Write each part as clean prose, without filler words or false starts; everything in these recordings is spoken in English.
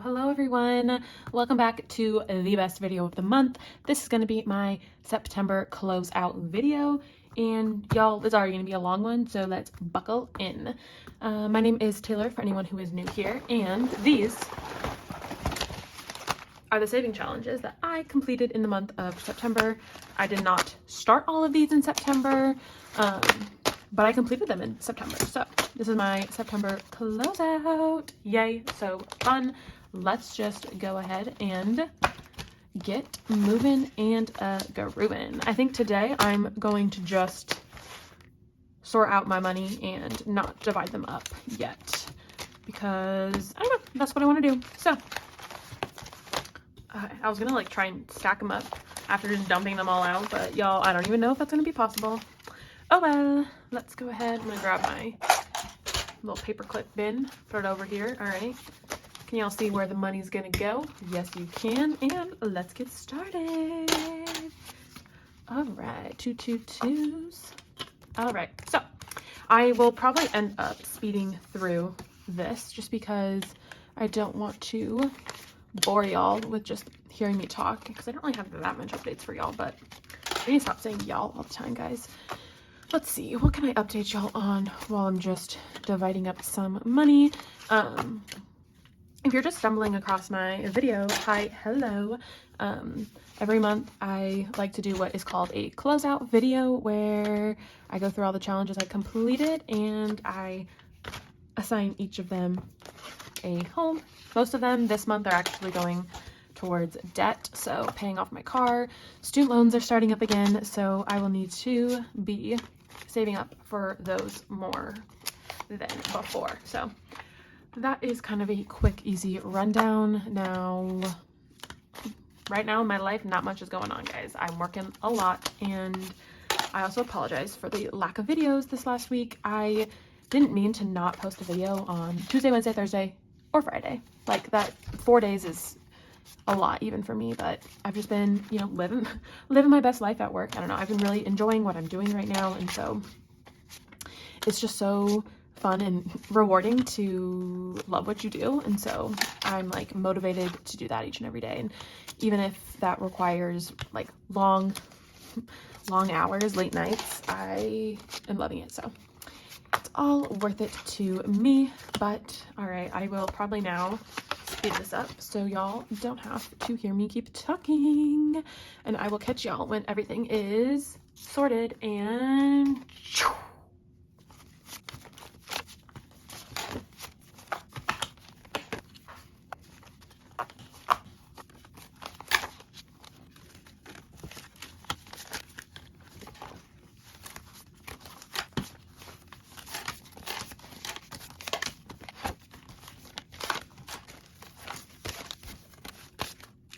Hello everyone. Welcome back to the best video of the month. This is going to be my September closeout video, and y'all, it's already going to be a long one, so let's buckle in. My name is Taylor for anyone who is new here, and these are the saving challenges that I completed in the month of September. I did not start all of these in September, but I completed them in September. So this is my September closeout. Yay, so fun. Let's just go ahead and get moving and grooving. I think today I'm going to just sort out my money and not divide them up yet, because I don't know, that's what I want to do. So I was gonna like try and stack them up after just dumping them all out, but y'all, I don't even know if that's gonna be possible. Oh well, let's go ahead. I'm gonna grab my little paperclip bin, throw it over here. All right, can y'all see where the money's gonna go? Yes, you can, and let's get started. All right, twos. All right, so I will probably end up speeding through this just because I don't want to bore y'all with just hearing me talk, because I don't really have that much updates for y'all, but I need to stop saying y'all all the time, guys. Let's see, what can I update y'all on while I'm just dividing up some money? If you're just stumbling across my video, hi, hello. Every month I like to do what is called a closeout video, where I go through all the challenges I completed and I assign each of them a home. Most of them this month are actually going towards debt, so paying off my car. Student loans are starting up again, so I will need to be saving up for those more than before. So that is kind of a quick, easy rundown. Now, right now in my life, not much is going on, guys. I'm working a lot, and I also apologize for the lack of videos this last week. I didn't mean to not post a video on Tuesday, Wednesday, Thursday, or Friday. Like, that 4 days is a lot even for me, but I've just been, you know, living my best life at work. I don't know, I've been really enjoying what I'm doing right now, and so it's just so fun and rewarding to love what you do, and so I'm like motivated to do that each and every day. And even if that requires like long hours, late nights, I am loving it. So it's all worth it to me. But all right, I will probably now speed this up so y'all don't have to hear me keep talking, and I will catch y'all when everything is sorted and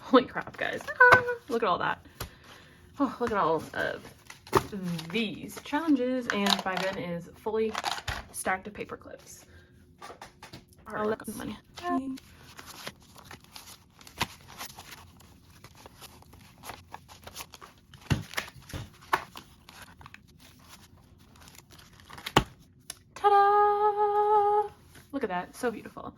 holy crap, guys. Look at all that. Oh, look at all of these challenges, and my bin is fully stacked of paper clips. All right, let's money. Ta-da! Look at that, so beautiful.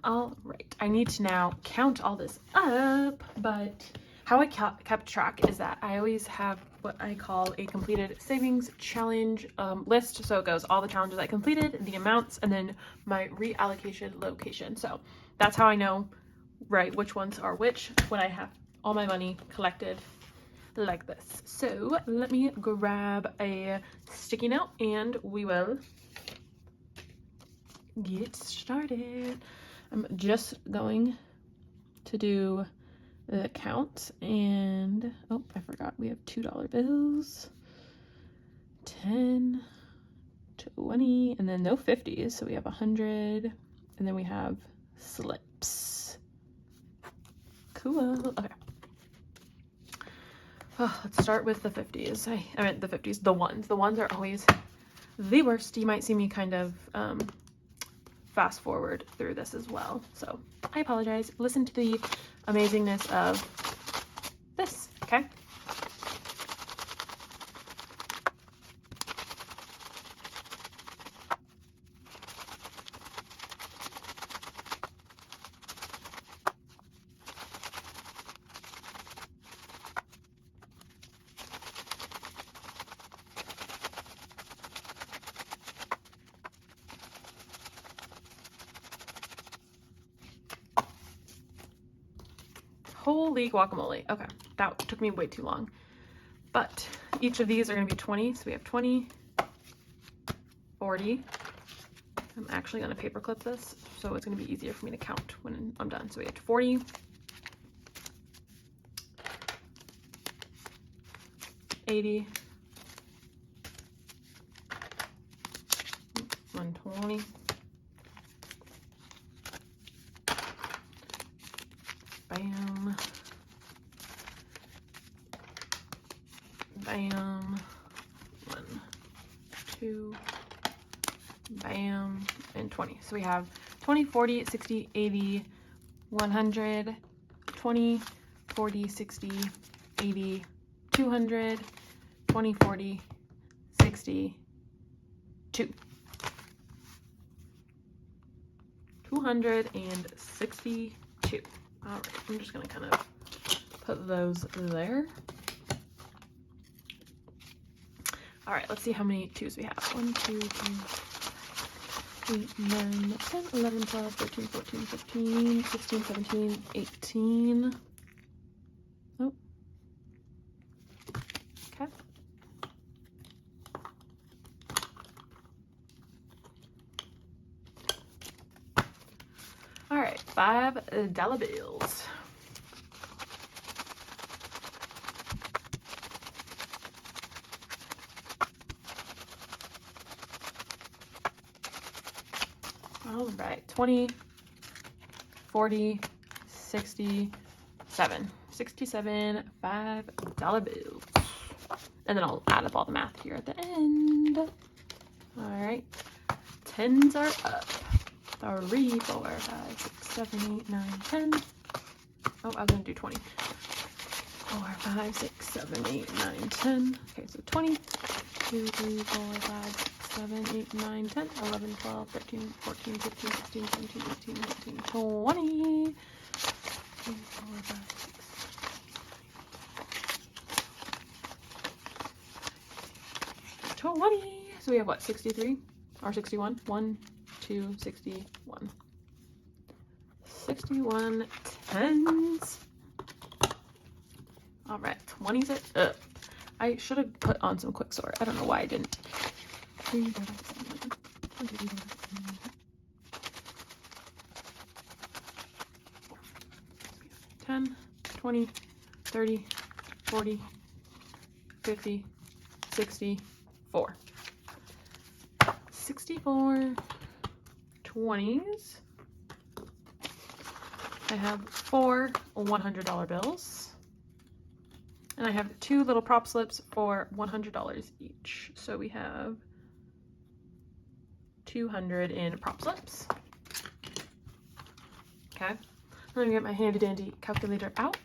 All right, I need to now count all this up, but how I kept track is that I always have what I call a completed savings challenge list. So it goes all the challenges I completed, the amounts, and then my reallocation location. So that's how I know, right, which ones are which when I have all my money collected like this. So let me grab a sticky note and we will get started. I'm just going to do the count, and oh, I forgot we have $2 bills, 10, 20, and then no 50s, so we have 100, and then we have slips. Cool. Okay. Oh, let's start with the 50s. I meant the 50s, the ones. The ones are always the worst. You might see me kind of fast forward through this as well, so I apologize. Listen to the amazingness of this, okay? Holy guacamole. Okay, that took me way too long. But each of these are going to be 20. So we have 20, 40. I'm actually going to paper clip this, so it's going to be easier for me to count when I'm done. So we have 40, 80, 120, bam, bam, 1, 2, bam, and 20. So we have 20, 40, 60, 80, 100, 20, 40, 60, 80, 200, 20, 40, 60, 2. 262. All right, I'm just gonna kind of put those there. All right, let's see how many 2s we have. 1, 2, 3, 8, 9, 10, 11, 12, 13, 14, 15, 16, 17, 18. Oh. Okay. All right, $5 bills. All right, 20, 40, 67. 67 $5 bills. And then I'll add up all the math here at the end. All right, 10s are up. 3, 4, 5, 6, 7, 8, 9, 10. Oh, I was gonna do 20. 4, 5, 6, 7, 8, 9, 10. Okay, so 20, 2, 3, 4, 5, 6, 7, 8, 9, 10, 11, 12, 13, 14, 15, 16, 17, 18, 19, 20. 3, 4, 5, 6, 20. So we have what, 63 or 61? 1, 2, 61. 61 10s. All right, 20s are up. I should have put on some quick sort. I don't know why I didn't. 3, 4, 5, 6, 7, 8, 10, 20, 30, 40, 50, 64. 64 20s. I have 4 $100 bills. And I have 2 little prop slips for $100 each. So we have 200 in prop slips. Okay. I'm gonna get my handy dandy calculator out.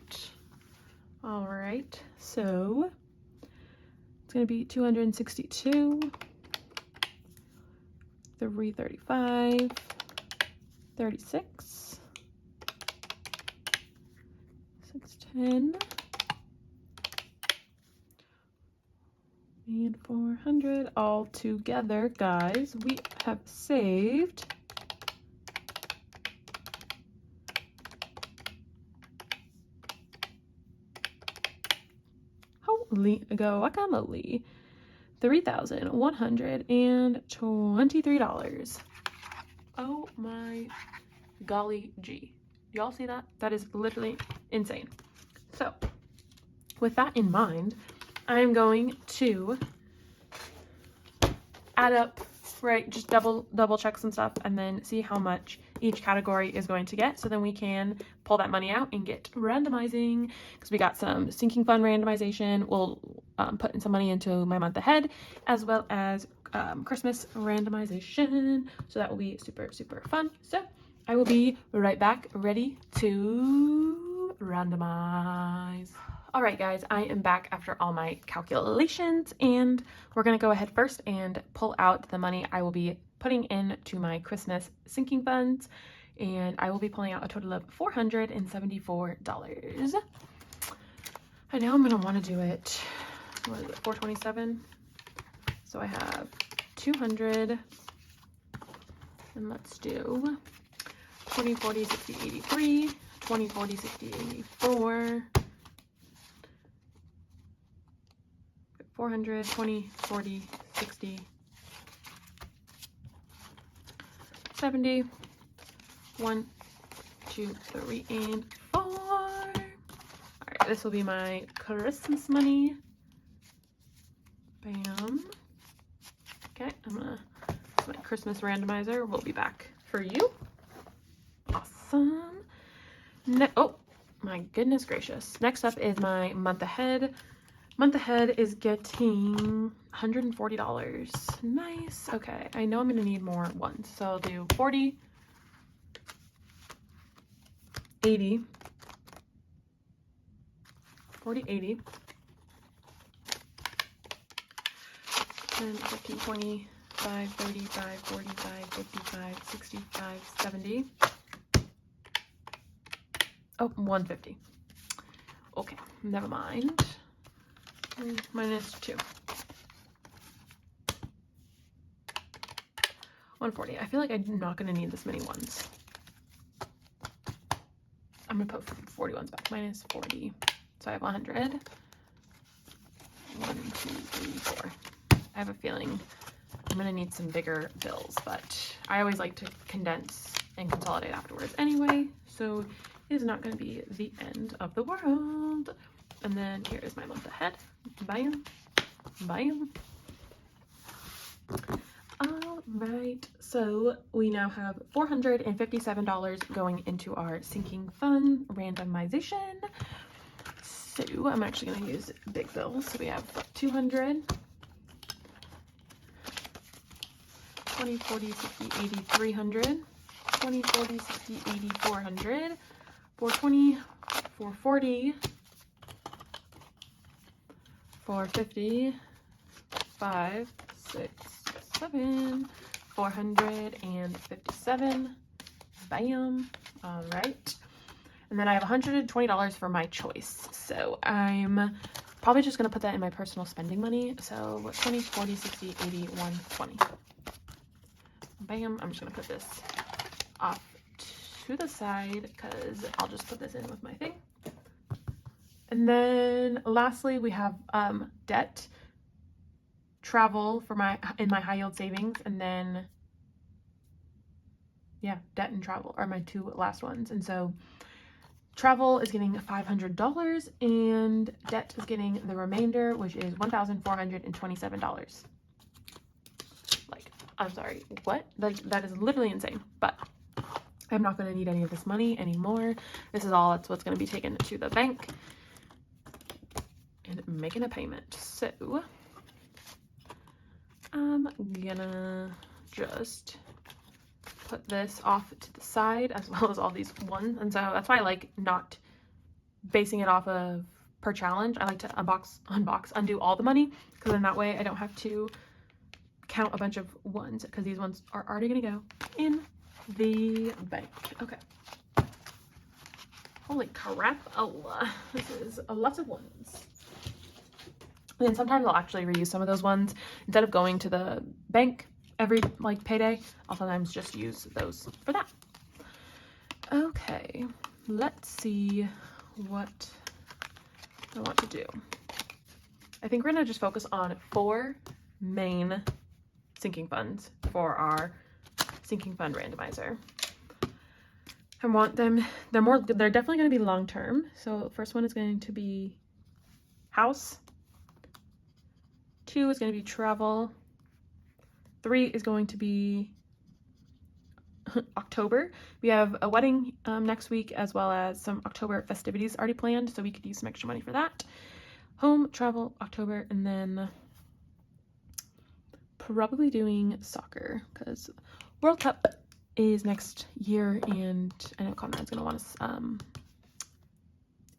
All right, so it's gonna be 262, 335, 36, 610, and 400. All together, guys, we have saved guacamole, $3,123. Oh my golly gee. Y'all see that? That is literally insane. So with that in mind, I'm going to add up, right, just double check some stuff and then see how much each category is going to get, so then we can pull that money out and get randomizing, because we got some sinking fund randomization. We'll put in some money into my month ahead, as well as Christmas randomization, so that will be super fun. So I will be right back, ready to randomize. All right, guys, I am back after all my calculations, and we're gonna go ahead first and pull out the money I will be putting into my Christmas sinking funds, and I will be pulling out a total of $474. I know I'm gonna want to do it, what is it, 427? So I have 200, and let's do 20, 40, 60, 83, 20, 40, 60, 84. 400, 20, 40, 60, 70. 1, 2, 3, and 4. All right, this will be my Christmas money. Bam. Okay, it's my Christmas randomizer. We'll be back for you. Awesome. Oh, my goodness gracious. Next up is my month ahead. Month ahead is getting $140. Nice. Okay, I know I'm going to need more ones. So I'll do 40, 80, 40, 80, 10, 15, 20, 5, 35, 45, 55, 65, 70. Oh, 150. Okay, never mind. Minus 2. 140. I feel like I'm not going to need this many ones. I'm going to put 40 ones back. Minus 40. So I have 100. 1, 2, 3, 4. I have a feeling I'm going to need some bigger bills, but I always like to condense and consolidate afterwards anyway, so it is not going to be the end of the world. And then here is my month ahead. Bam. Bam. All right, so we now have $457 going into our sinking fund randomization. So I'm actually going to use big bills. So we have 200, 20, 40, 60, 80, 300, 20, 40, 60, 80, 400, 420, 440, 450, 5, 6, 7, 457. Bam. All right. And then I have $120 for my choice. So I'm probably just going to put that in my personal spending money. So 20, 40, 60, 80, 120. Bam. I'm just going to put this off to the side because I'll just put this in with my thing. And then lastly, we have debt, travel for in my high yield savings, and then yeah, debt and travel are my two last ones. And so travel is getting $500 and debt is getting the remainder, which is $1,427. Like, I'm sorry, what? That is literally insane, but I'm not going to need any of this money anymore. This is all, that's what's going to be taken to the bank and making a payment. So I'm gonna just put this off to the side as well as all these ones. And so that's why I like not basing it off of per challenge. I like to undo all the money, because then that way I don't have to count a bunch of ones, because these ones are already gonna go in the bank. Okay. Holy crap. Oh, this is a lot of ones. And then sometimes I'll actually reuse some of those ones. Instead of going to the bank every like payday, I'll sometimes just use those for that. Okay, let's see what I want to do. I think we're gonna just focus on 4 main sinking funds for our sinking fund randomizer. I want them, they're definitely gonna be long-term. So first one is going to be house. 2 is going to be travel. 3 is going to be October. We have a wedding next week, as well as some October festivities already planned, so we could use some extra money for that. Home, travel, October, and then probably doing soccer, because World Cup is next year, and I know Conrad's going to want to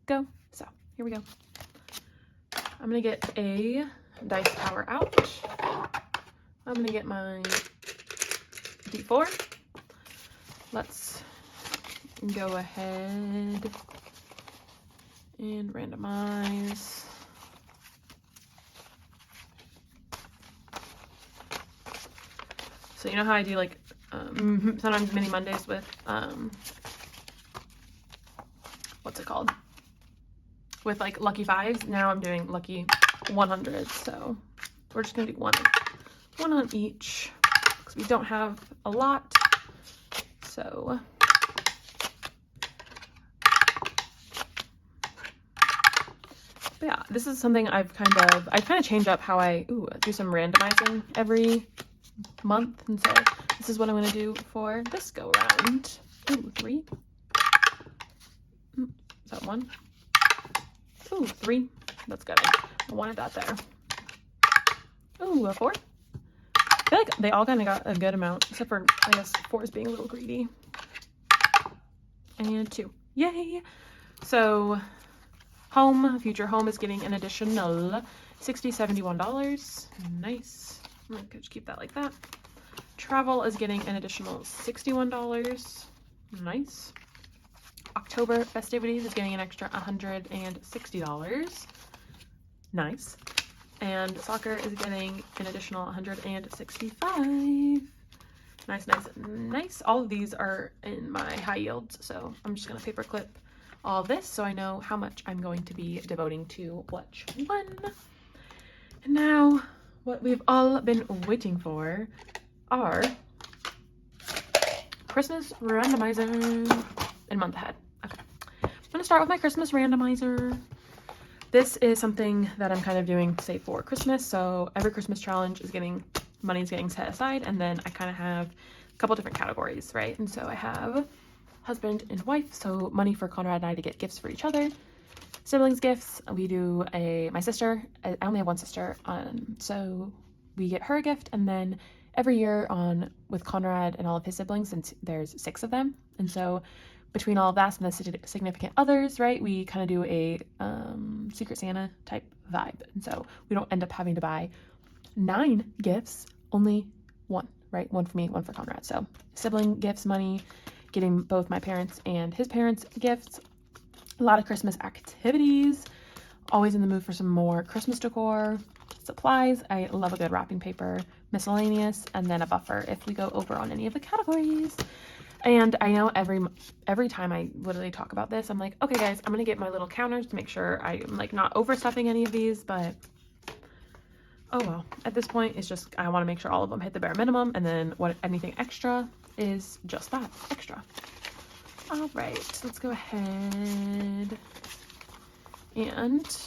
go, so here we go. I'm going to get a dice tower out. I'm going to get my D4. Let's go ahead and randomize. So you know how I do like sometimes mini Mondays with it called? With like lucky 5s. Now I'm doing lucky 100s. So we're just gonna do one on each because we don't have a lot. So but yeah, this is something I've kind of changed up how I do some randomizing every month, and so this is what I'm going to do for this go around. 3. Is that 1? 3. That's good. I wanted that there. A 4. I feel like they all kind of got a good amount, except for, I guess, 4 is being a little greedy. And 2. Yay! So, future home is getting an additional $71. Nice. I'm going to just keep that like that. Travel is getting an additional $61. Nice. October festivities is getting an extra $160. Nice. And soccer is getting an additional $165. Nice, nice, nice. All of these are in my high yields, so I'm just going to paperclip all this so I know how much I'm going to be devoting to which one. And now, what we've all been waiting for are Christmas randomizer and month ahead. Okay. I'm going to start with my Christmas randomizer. This is something that I'm kind of doing, say, for Christmas. So every Christmas challenge is money's getting set aside, and then I kind of have a couple different categories, right? And so I have husband and wife, so money for Conrad and I to get gifts for each other. Siblings gifts, we do my sister, I only have one sister, so we get her a gift, and then every year with Conrad and all of his siblings, since there's 6 of them, and so between all of that and the significant others, right, we kind of do a Secret Santa type vibe, and so we don't end up having to buy 9 gifts, only 1, right? 1 for me, 1 for Conrad. So sibling gifts, money, getting both my parents and his parents gifts, a lot of Christmas activities, always in the mood for some more Christmas decor, supplies, I love a good wrapping paper, miscellaneous, and then a buffer if we go over on any of the categories. And I know every time I literally talk about this, I'm like, okay guys, I'm gonna get my little counters to make sure I'm like not overstuffing any of these, but oh well, at this point it's just I want to make sure all of them hit the bare minimum, and then anything extra is just that, extra. All right, let's go ahead and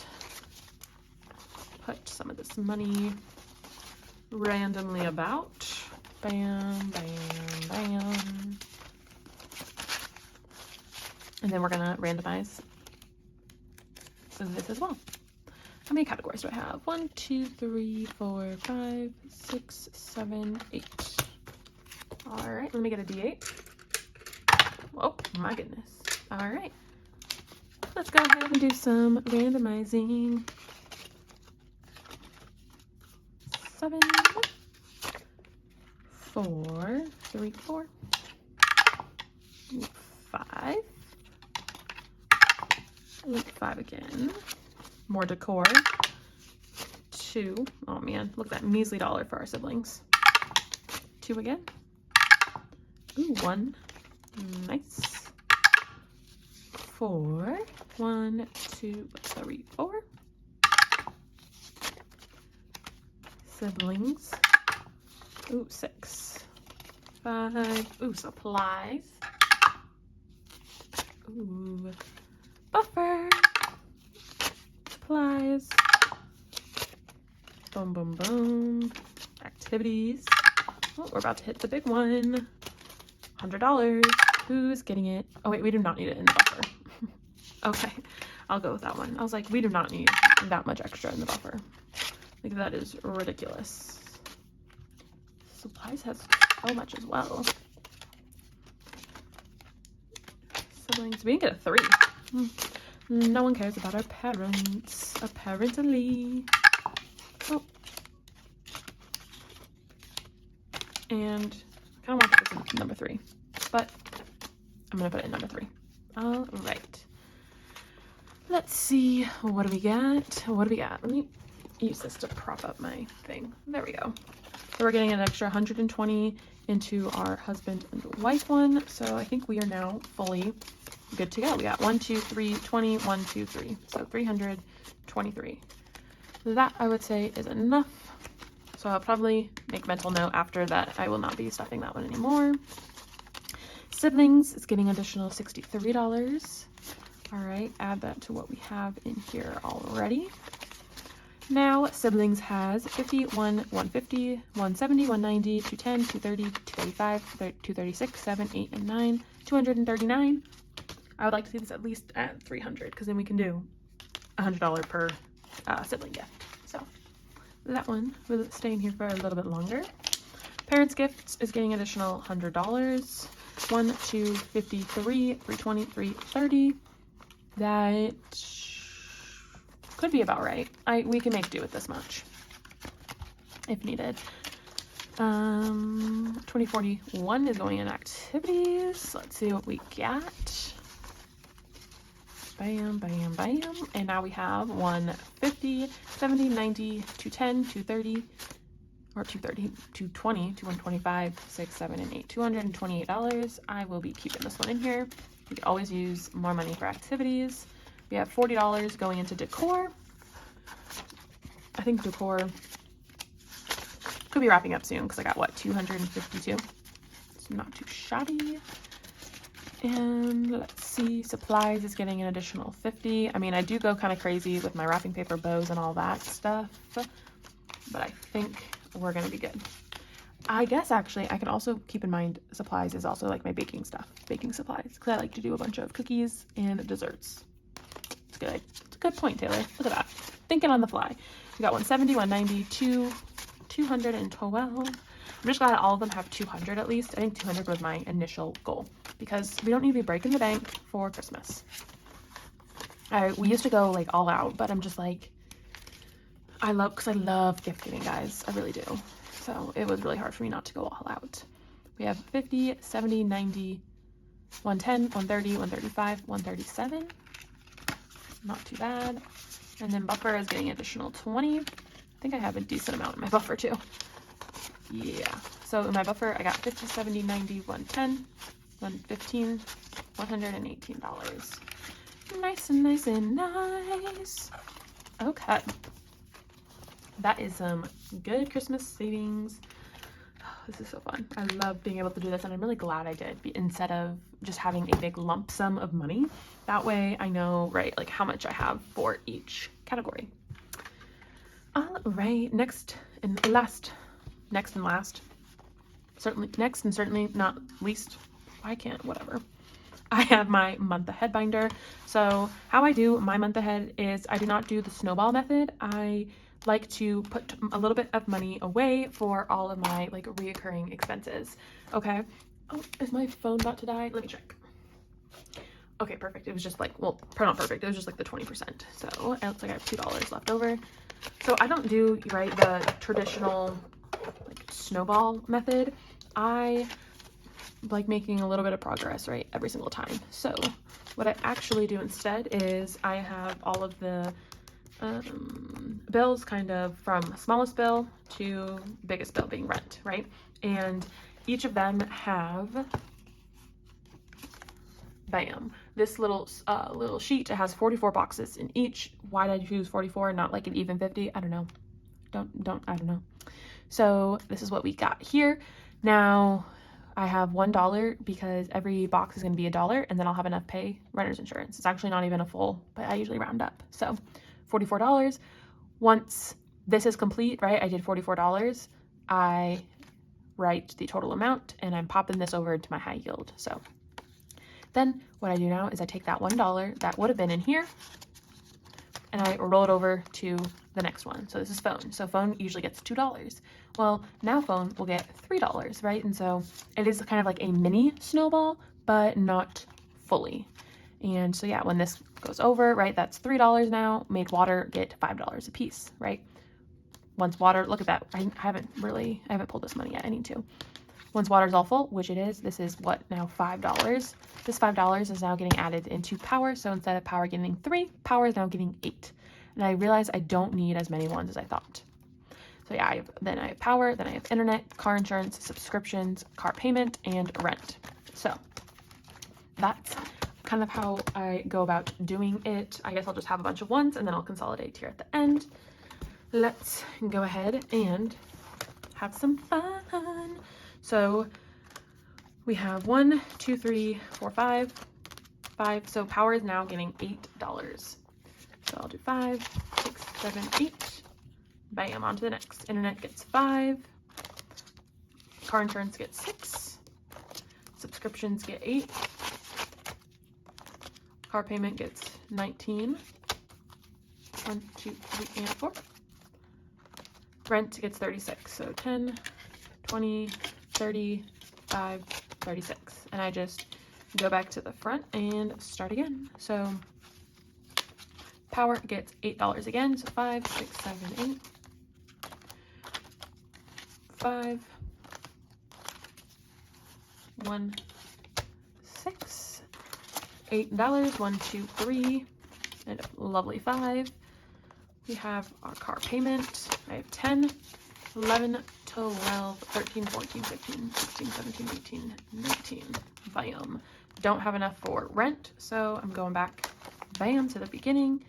put some of this money randomly about. Bam, bam, bam. And then we're gonna randomize this as well. How many categories do I have? 1, 2, 3, 4, 5, 6, 7, 8. All right, let me get a D8. Oh my goodness. All right, let's go ahead and do some randomizing. 7, 4, 3, 4, 5, 5 again. More decor. 2. Oh man, look at that measly dollar for our siblings. 2 again. Ooh, 1. Nice. 4. 1, 2, 3, 4. Siblings. Ooh, 6. 5. Ooh, supplies. Ooh, buffer. Supplies. Boom, boom, boom. Activities. Oh, we're about to hit the big one. $100. Who's getting it? Oh wait, we do not need it in the buffer. Okay, I'll go with that one. I was like, we do not need that much extra in the buffer. Like, that is ridiculous. Supplies has so much as well. Siblings, we didn't get a 3. No one cares about our parents, apparently. Oh. And I kind of want to put this in number 3, but I'm going to put it in number 3. All right. Let's see. What do we got? What do we got? Let me use this to prop up my thing. There we go. So we're getting an extra 120 into our husband and wife one. So I think we are now fully good to go. We got 1, 2, 3, 20, 1, 2, 3. So 323. That I would say is enough. So I'll probably make mental note after that I will not be stuffing that one anymore. Siblings is getting additional $63. All right, add that to what we have in here already. Now siblings has 50, 150, 170, 190, 210, 230, 235, 236, 7, 8, and 9, 239. I would like to see this at least at 300 because then we can do $100 per sibling gift. So that one will stay in here for a little bit longer. Parents gifts is getting additional $100. 1, 2, 53, 320, 330. That could be about right. We can make do with this much if needed. 2041 is going in activities. Let's see what we got. Bam, bam, bam. And now we have 150, 70, 90, 210, 230, or 230, 220, 225, 6, 7, and 8. $228. I will be keeping this one in here. We could always use more money for activities. We have $40 going into decor. I think decor could be wrapping up soon because I got, what, 252? It's not too shabby. And let's see, supplies is getting an additional 50. I mean, I do go kind of crazy with my wrapping paper, bows, and all that stuff, but I think we're going to be good. I guess actually I can also keep in mind supplies is also like my baking stuff, baking supplies, because I like to do a bunch of cookies and desserts. It's good. It's a good point, Taylor. Look at that. Thinking on the fly. We got 170, 190, 212. I'm just glad all of them have 200 at least. I think 200 was my initial goal because we don't need to be breaking the bank for Christmas. We used to go like all out, but I'm just like, I love gift giving, guys. I really do. So it was really hard for me not to go all out. We have 50, 70, 90, 110, 130, 135, 137. Not too bad. And then buffer is getting additional 20. I think I have a decent amount in my buffer too. Yeah. So in my buffer, I got 50, 70, 90, 110, 115, $118. Nice and nice and nice. Okay. That is some good Christmas savings. Oh, this is so fun. I love being able to do this, and I'm really glad I did instead of just having a big lump sum of money. That way I know, right, like how much I have for each category. All right, next and last, certainly next and certainly not least, I can't, whatever. I have my month ahead binder. So how I do my month ahead is I do not do the snowball method. I like to put a little bit of money away for all of my like reoccurring expenses. Okay. Oh, is my phone about to die? Let me check. Okay, perfect. It was just like, well, not perfect. It was just like the 20%. So it looks like I have $2 left over. So I don't do, right, the traditional like snowball method. I like making a little bit of progress, right, every single time. So what I actually do instead is I have all of the bills kind of from smallest bill to biggest bill being rent, right? And each of them have, bam, this little sheet. It has 44 boxes in each. Why did I choose 44 and not like an even 50? I don't know. I don't know. So this is what we got here. Now I have $1 because every box is going to be $1, and then I'll have enough pay renter's insurance. It's actually not even a full, but I usually round up. So $44. Once this is complete, right, I did $44. I write the total amount and I'm popping this over into my high yield. So then what I do now is I take that $1 that would have been in here and I roll it over to the next one. So this is phone. So phone usually gets $2. Well, now phone will get $3, right? And so it is kind of like a mini snowball, but not fully. And so yeah, when this goes over, right, that's $3 now. Made water get $5 a piece, right? Once water, look at that. I haven't pulled this money yet. I need to. Once water's all full, which it is, this is what now, $5. This $5 is now getting added into power. So instead of power getting 3, power is now getting 8. And I realize I don't need as many ones as I thought. So yeah, then I have power, then I have internet, car insurance, subscriptions, car payment, and rent. So that's kind of how I go about doing it. I guess I'll just have a bunch of ones and then I'll consolidate here at the end. Let's go ahead and have some fun. So we have 1, 2, 3, 4, 5. So power is now getting $8. So I'll do 5, 6, 7, 8. Bam, on to the next. Internet gets 5. Car insurance gets 6. Subscriptions get 8. Car payment gets 19. 1, 2, 3, and 4. Rent gets 36. So 10, 20, 30, 5, 36. And I just go back to the front and start again. So power gets $8 again. So 5, 6, 7, 8. 5, 1, 6, $8, 1, 2, 3, and a lovely 5. We have our car payment. I have 10, 11, 12, 13, 14, 15, 16, 17, 18, 19. Bam. Don't have enough for rent, so I'm going back, bam, to the beginning.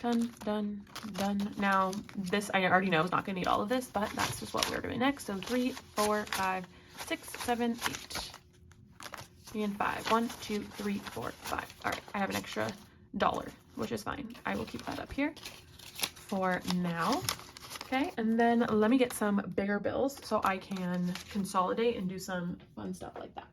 Done, done, done. Now, this I already know is not going to need all of this, but that's just what we're doing next. So 3, 4, 5, 6, 7, 8, and 5. 1, 2, 3, 4, 5. All right, I have an extra $1, which is fine. I will keep that up here for now. Okay, and then let me get some bigger bills so I can consolidate and do some fun stuff like that.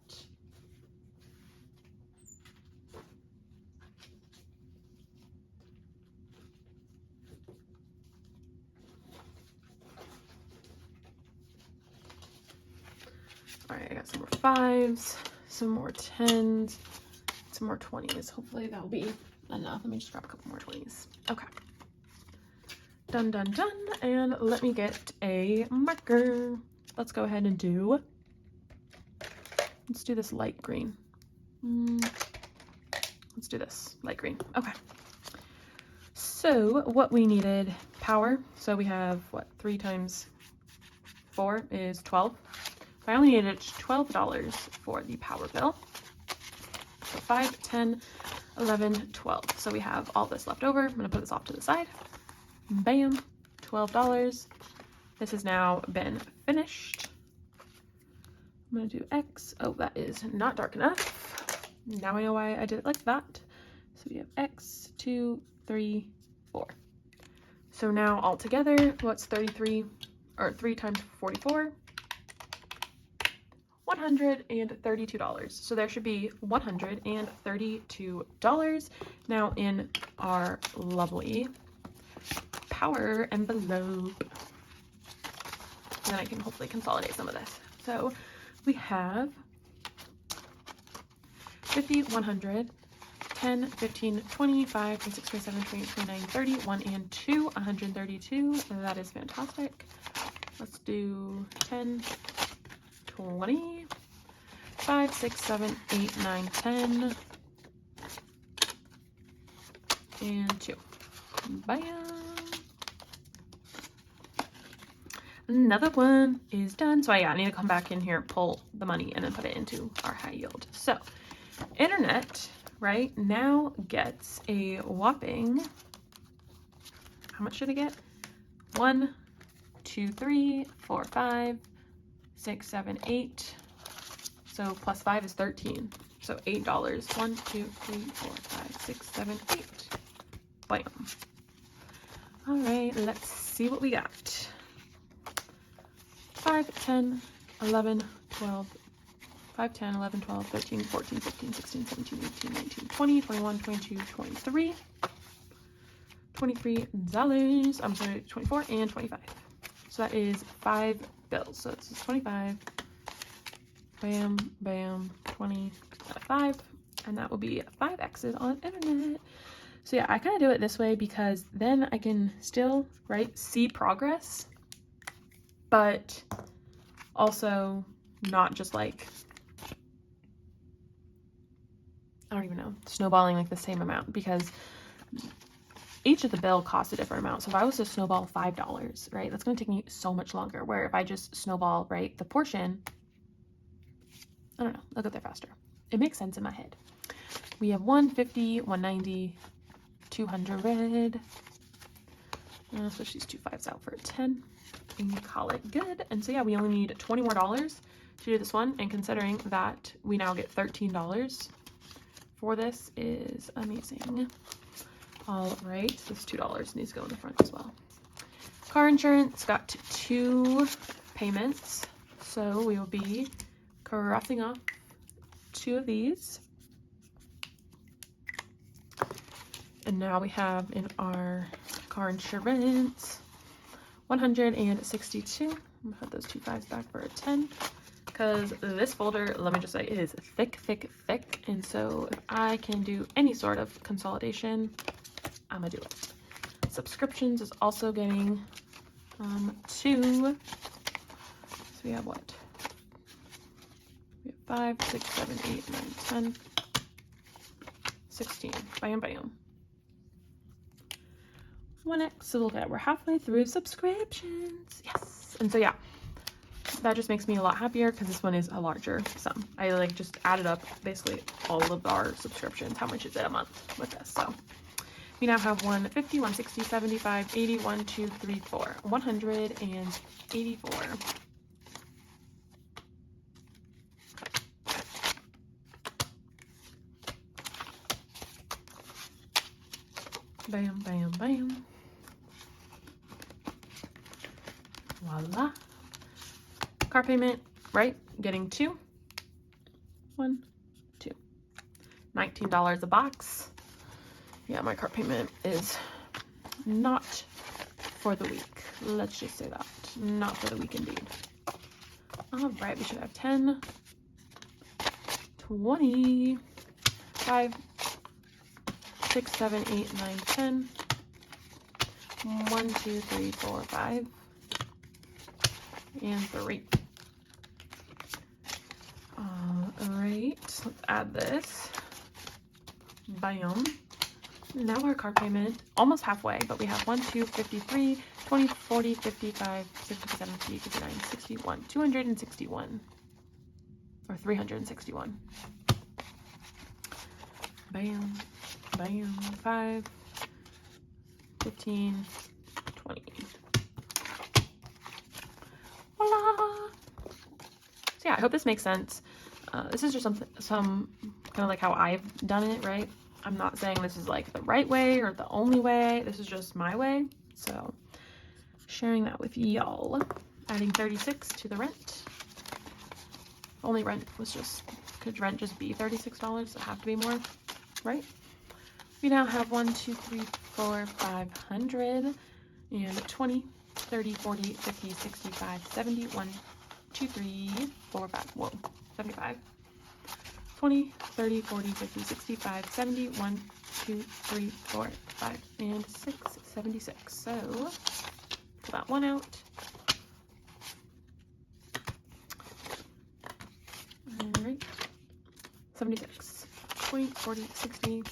All right, I got some more 5s, some more 10s, some more 20s. Hopefully that'll be enough. Let me just grab a couple more 20s. Okay. Done, done, done. And let me get a marker. Let's go ahead and let's do this light green. Let's do this light green. Okay. So what we needed, power. So we have what, 3 times 4 is 12. I only needed $12 for the power bill. So 5, 10, 11, 12. So we have all this left over. I'm going to put this off to the side. Bam, $12. This has now been finished. I'm going to do X. Oh, that is not dark enough. Now I know why I did it like that. So we have X, 2, 3, 4. So now all together, what's 33 or 3 times 44? $132. So there should be $132 now in our lovely power envelope. And then I can hopefully consolidate some of this. So we have 50, 100, 10, 15, 25, 26, 27, 28, 29, 30, 1 and 2, 132. That is fantastic. Let's do 10, 20, 5, 6, 7, 8, 9, 10, and 2. Bam. Another one is done. So I need to come back in here, pull the money, and then put it into our high yield. So internet right now gets a whopping, how much should it get? 1, 2, 3, 4, 5, 6, 7, 8. So plus 5 is 13. So $8. 1, 2, 3, 4, 5, 6, 7, 8. Bam. All right, let's see what we got. 5, 10, 11, 12, 5, 10, 11, 12, 13, 14, 15, 16, 17, 18, 19, 20, 21, 22, 23. $23. I'm sorry, 24 and 25. So that is 5 bills. So this is 25. Bam, bam, 20, 5. And that will be 5 X's on internet. So yeah, I kind of do it this way because then I can still, right, see progress, but also not just like, I don't even know, snowballing like the same amount, because each of the bill costs a different amount. So if I was to snowball $5, right, that's going to take me so much longer. Where if I just snowball, right, the portion, I don't know, I'll get there faster. It makes sense in my head. We have 150, 190, 200. Switch these 2 5s out for a 10 and call it good. And so yeah, we only need $20 more to do this one. And considering that we now get $13 for this is amazing. All right, this $2 needs to go in the front as well. Car insurance got 2 payments, so we will be crossing off 2 of these. And now we have in our car insurance 162. I'm gonna put those 2 5s back for a 10 because this folder, let me just say, is thick, thick, thick. And so if I can do any sort of consolidation, I'm gonna do it. Subscriptions is also getting 2. So we have what? We have 5, 6, 7, 8, 9, 10, 16. Bam, bam. 1x. So look at it. We're halfway through subscriptions. Yes. And so yeah, that just makes me a lot happier because this one is a larger sum. I like just added up basically all of our subscriptions. How much is it a month with this? So we now have 150, 160, 75, 80, 1, 2, 3, 4, 184. Bam, bam, bam. Voila. Car payment, right? Getting 2. 1, 2. $19 a box. Yeah, my car payment is not for the week. Let's just say that. Not for the week indeed. All right, we should have 10, 20, 5, 6, 7, 8, 9, 10. 1, 2, 3, 4, 5. And 3. All right, let's add this. Bam. Now our car payment, almost halfway, but we have 1, 2, 53, 20, 40, 55, 60, 70, 59, 61, 261, or 361. Bam, bam, 5, 15, 20. Voila! So yeah, I hope this makes sense. This is just some kind of like how I've done it, right? I'm not saying this is like the right way or the only way. This is just my way. So sharing that with y'all. Adding 36 to the rent. Only rent was just, could rent just be $36? Does it have to be more, right? We now have 1, 2, 3, 4, 500 and 20, 30, 40, 50, 65, 70, 1, 2, 3, 4, 5, whoa, 75. 20, 30, 40, 50, 65, 70, 1, 2, 3, 4, 5, and 6, 76. So, pull that one out. All right, 76, 20, 40, 60,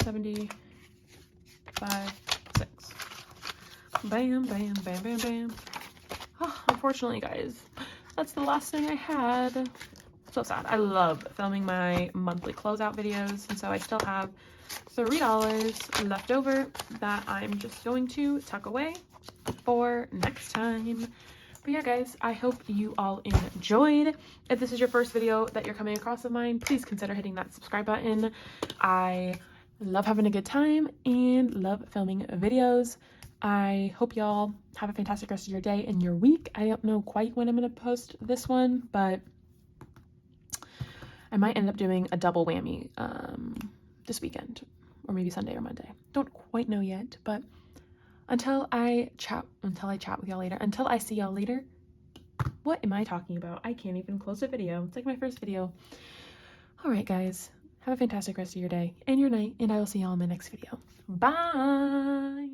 75, 6. Bam, bam, bam, bam, bam. Oh, unfortunately, guys, that's the last thing I had. So sad. I love filming my monthly closeout videos, and so I still have $3 left over that I'm just going to tuck away for next time. But yeah, guys, I hope you all enjoyed. If this is your first video that you're coming across of mine, please consider hitting that subscribe button. I love having a good time and love filming videos. I hope y'all have a fantastic rest of your day and your week. I don't know quite when I'm going to post this one, but I might end up doing a double whammy this weekend, or maybe Sunday or Monday. Don't quite know yet, but until I chat with y'all later, until I see y'all later, what am I talking about? I can't even close a video. It's like my first video. All right, guys, have a fantastic rest of your day and your night, and I will see y'all in my next video. Bye!